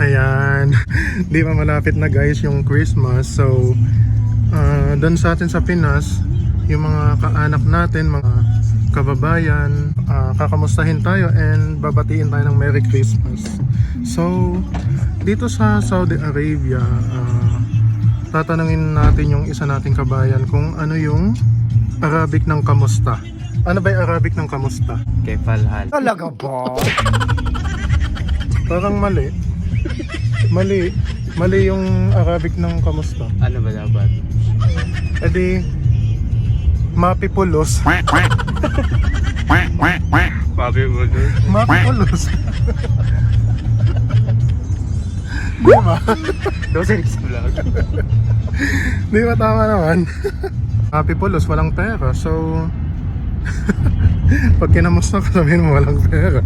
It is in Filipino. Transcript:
Ayan. Di pa malapit na guys yung Christmas. So, doon sa atin sa Pinas, yung mga kaanak natin, mga kababayan, kakamustahin tayo and babatiin tayo ng Merry Christmas. So, dito sa Saudi Arabia, tatanungin natin yung isa nating kabayan kung ano yung Arabic ng kamusta. Ano ba yung Arabic ng kamusta? Kefalhal. Talaga ba? Parang mali. Mali yung Arabic ng kamusta. Ano ba dapat? E di, mapipulos. Papi mo doon. Mapipulos. Di ba? Doon sa vlog. Di ba tama naman? Mapipulos, walang pera. So, pag kinamusta ka, sabihin mo walang pera.